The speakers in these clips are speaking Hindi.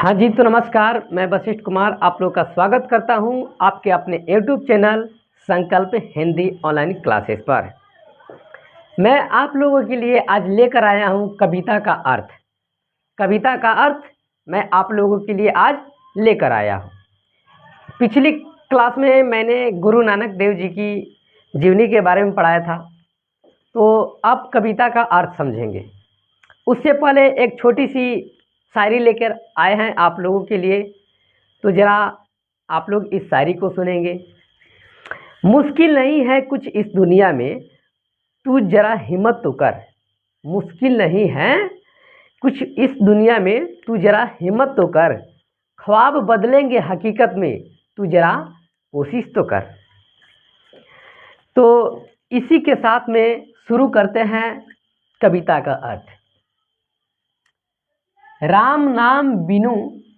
हाँ जी, तो नमस्कार। मैं वशिष्ठ कुमार आप लोग का स्वागत करता हूँ आपके अपने YouTube चैनल संकल्प हिंदी ऑनलाइन क्लासेस पर। मैं आप लोगों के लिए आज लेकर आया हूँ कविता का अर्थ। कविता का अर्थ मैं आप लोगों के लिए आज लेकर आया हूँ। पिछली क्लास में मैंने गुरु नानक देव जी की जीवनी के बारे में पढ़ाया था, तो अब कविता का अर्थ समझेंगे। उससे पहले एक छोटी सी शायरी लेकर आए हैं आप लोगों के लिए, तो ज़रा आप लोग इस शायरी को सुनेंगे। मुश्किल नहीं है कुछ इस दुनिया में, तू ज़रा हिम्मत तो कर। मुश्किल नहीं है कुछ इस दुनिया में, तू ज़रा हिम्मत तो कर। ख्वाब बदलेंगे हकीकत में, तू ज़रा कोशिश तो कर। तो इसी के साथ में शुरू करते हैं कविता का अर्थ। राम नाम बिनु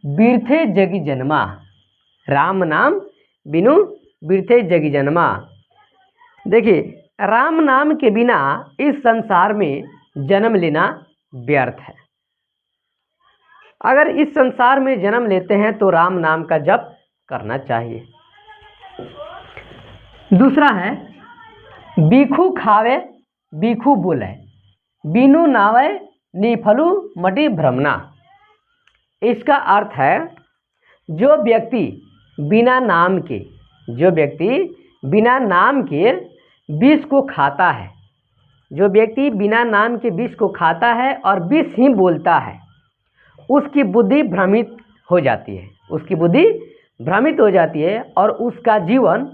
बिरथे जगी जन्मा। राम नाम बिनु बिरथे जगी जन्मा। देखिए, राम नाम के बिना इस संसार में जन्म लेना व्यर्थ है। अगर इस संसार में जन्म लेते हैं तो राम नाम का जप करना चाहिए। दूसरा है, बीखू खावे बीखू बोले, बिनु नावे निफलू मटी भ्रमना। इसका अर्थ है, जो व्यक्ति बिना नाम के विष को खाता है, जो व्यक्ति बिना नाम के विष को खाता है और विष ही बोलता है, उसकी बुद्धि भ्रमित हो जाती है, और उसका जीवन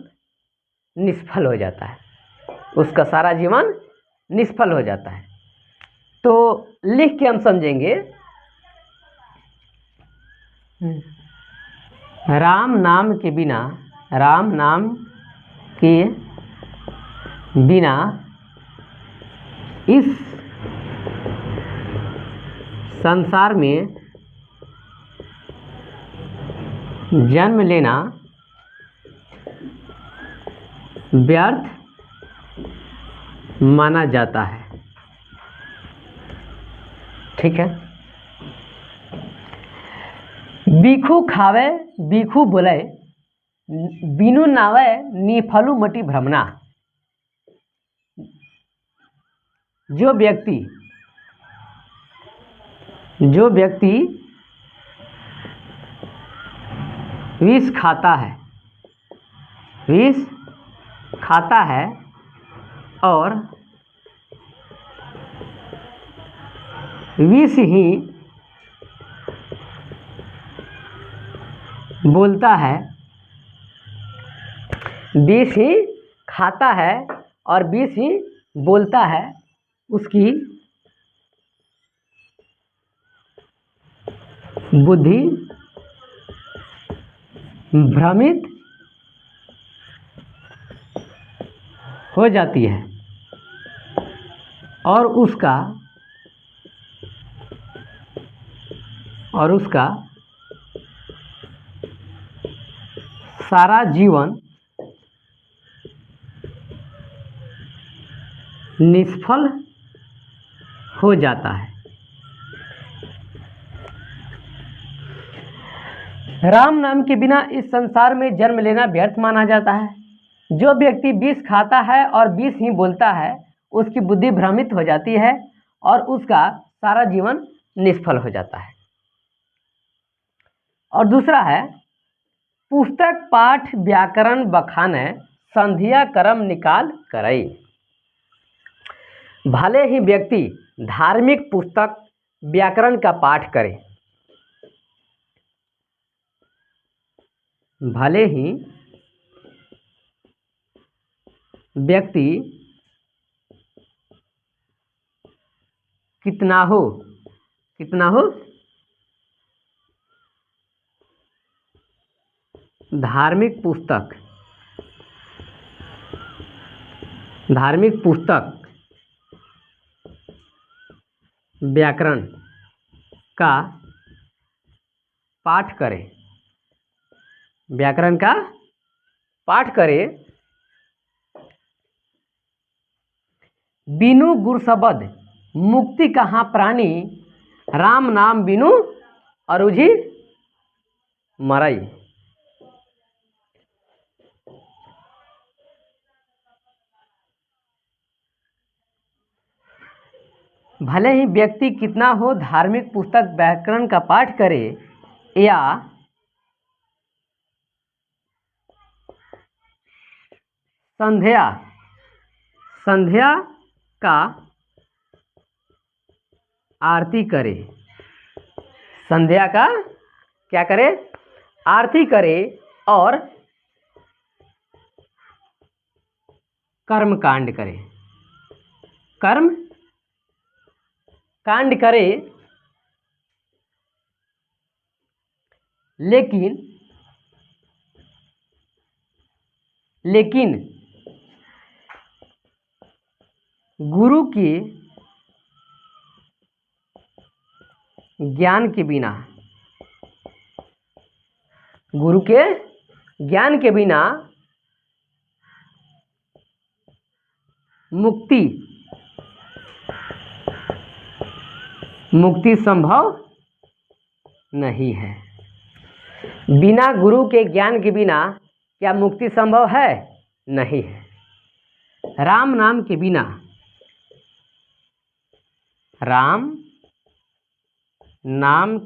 निष्फल हो जाता है। उसका सारा जीवन निष्फल हो जाता है। तो लिख के हम समझेंगे। राम नाम के बिना इस संसार में जन्म लेना व्यर्थ माना जाता है। ठीक है। बीखू खावे बीखू बोले, बिनु नावे निफलू मटी भ्रमना। जो व्यक्ति विष खाता है और विष ही बोलता है, विष ही खाता है और विष ही बोलता है, उसकी बुद्धि भ्रमित हो जाती है और उसका सारा जीवन निष्फल हो जाता है। राम नाम के बिना इस संसार में जन्म लेना व्यर्थ माना जाता है। जो व्यक्ति विष खाता है और विष ही बोलता है, उसकी बुद्धि भ्रमित हो जाती है और उसका सारा जीवन निष्फल हो जाता है। और दूसरा है, पुस्तक पाठ व्याकरण बखाने, संधिया कर्म निकाल करई। भले ही व्यक्ति धार्मिक पुस्तक व्याकरण का पाठ करे, भले ही व्यक्ति कितना हो धार्मिक पुस्तक व्याकरण का पाठ करे, बिनु गुर शब्द मुक्ति कहाँ प्राणी, राम नाम बिनु अरुझि मरई। भले ही व्यक्ति कितना हो धार्मिक पुस्तक व्याकरण का पाठ करे या संध्या संध्या का आरती करे, संध्या का क्या करे, आरती करे और कर्म कांड करे, कर्म कांड करे, लेकिन गुरु के ज्ञान के बिना, गुरु के ज्ञान के बिना मुक्ति संभव नहीं है। बिना गुरु के ज्ञान के बिना क्या मुक्ति संभव है? नहीं है। राम नाम के बिना, राम नाम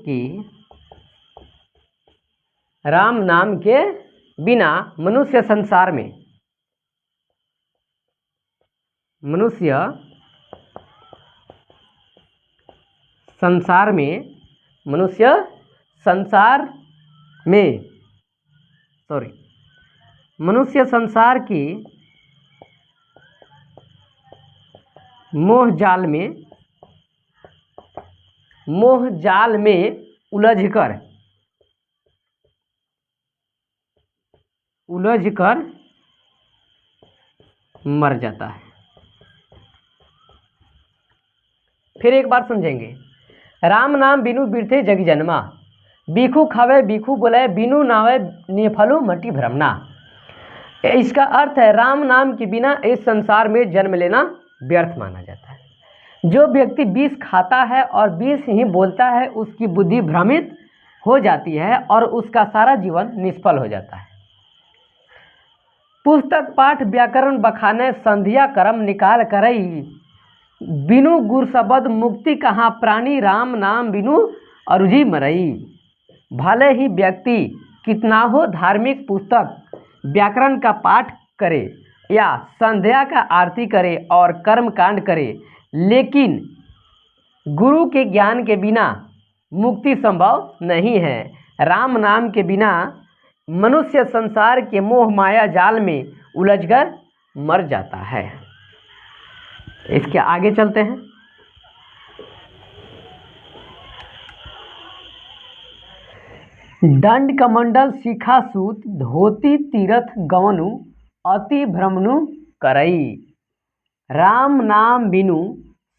के बिना मनुष्य संसार की मोह जाल में उलझकर मर जाता है। फिर एक बार समझेंगे। राम नाम बिनु बिरथे जग जन्मा, बीखू खावे बीखू बोले बिनु नावे नेफलू मटी भ्रमना। इसका अर्थ है राम नाम के बिना इस संसार में जन्म लेना व्यर्थ माना जाता है। जो व्यक्ति विष खाता है और विष ही बोलता है उसकी बुद्धि भ्रमित हो जाती है और उसका सारा जीवन निष्फल हो जाता है। पुस्तक पाठ व्याकरण बखाने संध्या कर्म निकाल करई, बिनु गुर शब्द मुक्ति कहाँ प्राणी राम नाम बिनु अरुझि मरई। भले ही व्यक्ति कितना हो धार्मिक पुस्तक व्याकरण का पाठ करे या संध्या का आरती करे और कर्म कांड करे, लेकिन गुरु के ज्ञान के बिना मुक्ति संभव नहीं है। राम नाम के बिना मनुष्य संसार के मोह माया जाल में उलझकर मर जाता है। इसके आगे चलते हैं। दंड कमंडल शिखा सूत धोती तीरथ गवनु अति भ्रमनु करई। राम नाम बिनु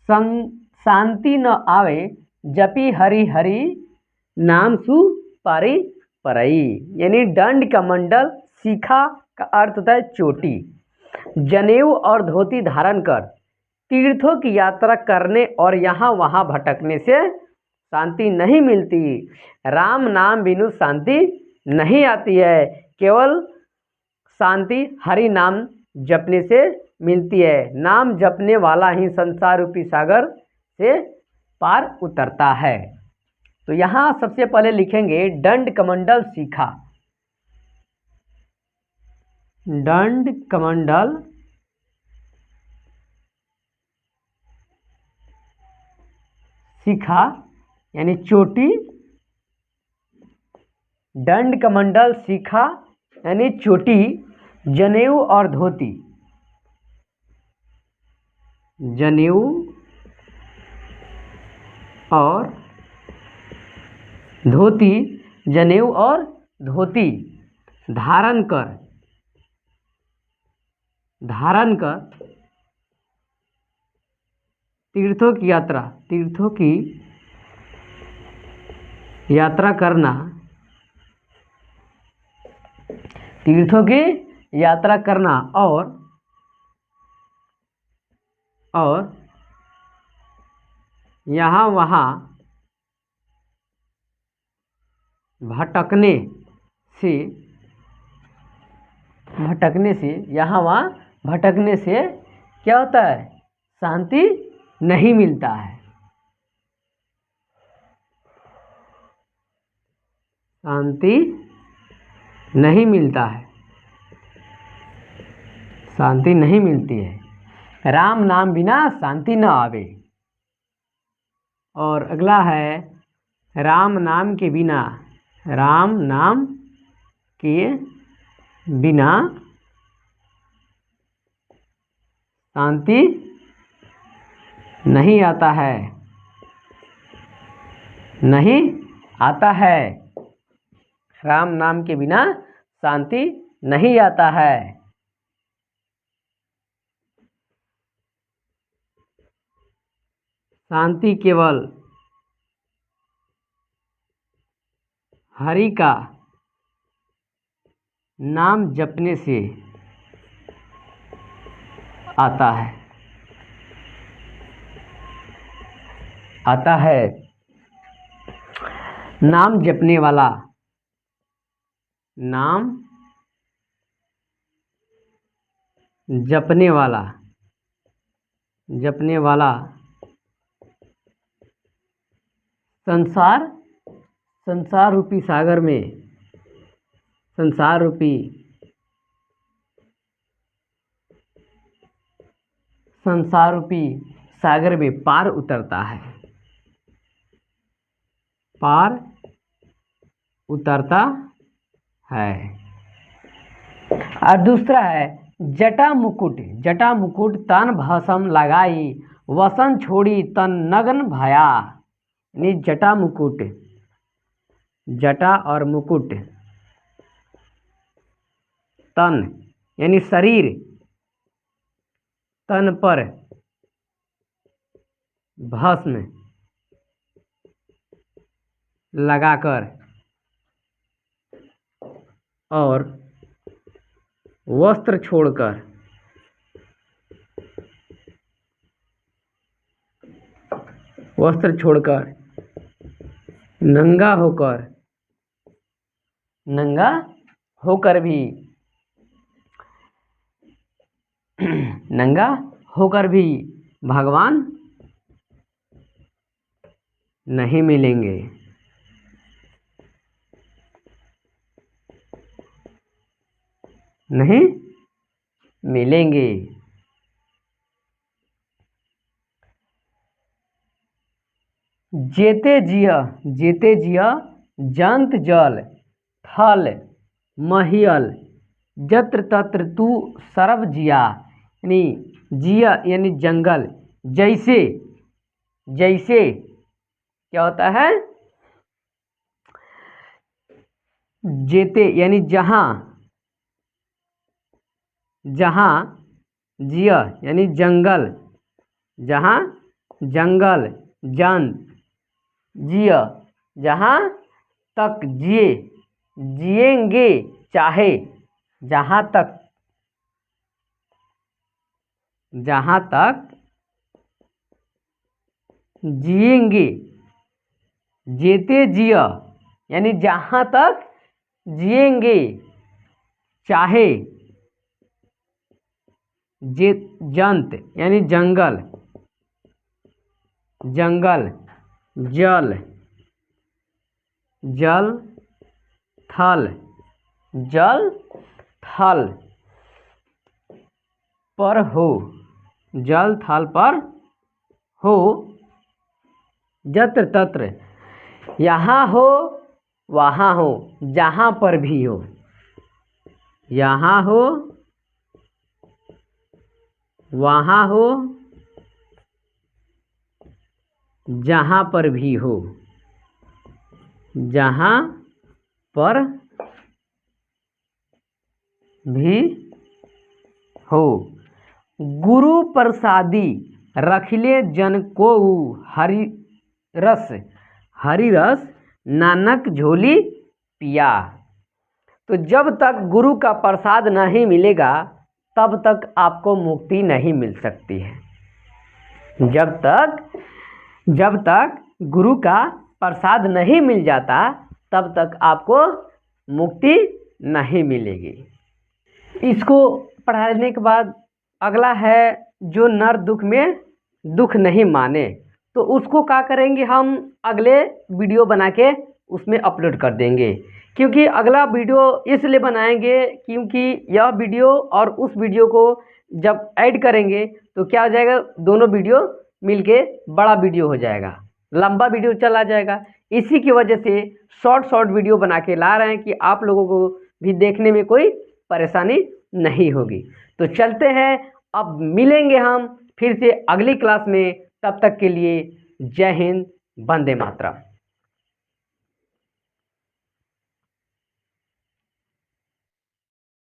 शांति न आवे जपी हरि हरि नाम सु पारी परई। यानी दंड कमंडल शिखा का अर्थ होता है चोटी, जनेऊ और धोती धारण कर तीर्थों की यात्रा करने और यहाँ वहाँ भटकने से शांति नहीं मिलती। राम नाम बिनु शांति नहीं आती है, केवल शांति हरि नाम जपने से मिलती है। नाम जपने वाला ही संसार रूपी सागर से पार उतरता है। तो यहाँ सबसे पहले लिखेंगे दंड कमंडल शिखा। दंड कमंडल शिखा यानी चोटी, दंड कमंडल शिखा यानी चोटी, जनेऊ और धोती, जनेऊ और धोती, जनेऊ और धोती धारण कर तीर्थों की यात्रा करना, तीर्थों की यात्रा करना और यहाँ वहाँ भटकने से भटकने से, यहाँ वहाँ भटकने से क्या होता है, शांति नहीं मिलता है। शांति नहीं मिलता है, शांति नहीं मिलती है। राम नाम बिना शांति न आवे। और अगला है राम नाम के बिना, राम नाम के बिना शांति नहीं आता है, नहीं आता है। राम नाम के बिना शांति नहीं आता है। शांति केवल हरि का नाम जपने से आता है, आता है। नाम जपने वाला, नाम जपने वाला, जपने वाला संसार, संसार रूपी सागर में, संसार रूपी, संसार रूपी सागर में पार उतरता है, पार उतरता है। और दूसरा है जटा मुकुट, जटा मुकुट तन भस्म लगाई, वसन छोड़ी तन नग्न भया। यानी जटा मुकुट, जटा और मुकुट, तन यानी शरीर, तन पर भस्म लगाकर और वस्त्र छोड़कर, वस्त्र छोड़कर नंगा होकर, नंगा होकर भी, नंगा होकर भी भगवान नहीं मिलेंगे, नहीं मिलेंगे। जेते जिया, जेते जिया जंत जल थल महियल, जत्र तत्र तू सर्व जिया। यानी जिया यानी जंगल, जैसे, जैसे क्या होता है, जेते यानी जहाँ, जहाँ, जिया यानी जंगल, जहाँ जंगल, जंत, जिया जहाँ तक जिए, जिएंगे चाहे, जहाँ तक, जहाँ तक जिएंगे, जेते जिया यानी जहाँ तक जिएंगे चाहे, जे जंत यानी जंगल, जंगल, जल, जल थल, जल थल पर हो, जल थल पर हो, जत्र तत्र यहाँ हो वहाँ हो, जहाँ पर भी हो, यहाँ हो वहाँ हो, जहाँ पर भी हो, जहाँ पर भी हो। गुरु प्रसादी रखले जन को हरि रस, हरि रस नानक झोली पिया। तो जब तक गुरु का प्रसाद नहीं मिलेगा तब तक आपको मुक्ति नहीं मिल सकती है। जब तक गुरु का प्रसाद नहीं मिल जाता तब तक आपको मुक्ति नहीं मिलेगी। इसको पढ़ाने के बाद अगला है जो नर दुख में दुख नहीं माने, तो उसको क्या करेंगे हम अगले वीडियो बना के उसमें अपलोड कर देंगे। क्योंकि अगला वीडियो इसलिए बनाएंगे क्योंकि यह वीडियो और उस वीडियो को जब ऐड करेंगे तो क्या हो जाएगा, दोनों वीडियो मिलके बड़ा वीडियो हो जाएगा, लंबा वीडियो चला जाएगा। इसी की वजह से शॉर्ट वीडियो बना के ला रहे हैं कि आप लोगों को भी देखने में कोई परेशानी नहीं होगी। तो चलते हैं, अब मिलेंगे हम फिर से अगली क्लास में। तब तक के लिए जय हिंद, वंदे मातरम।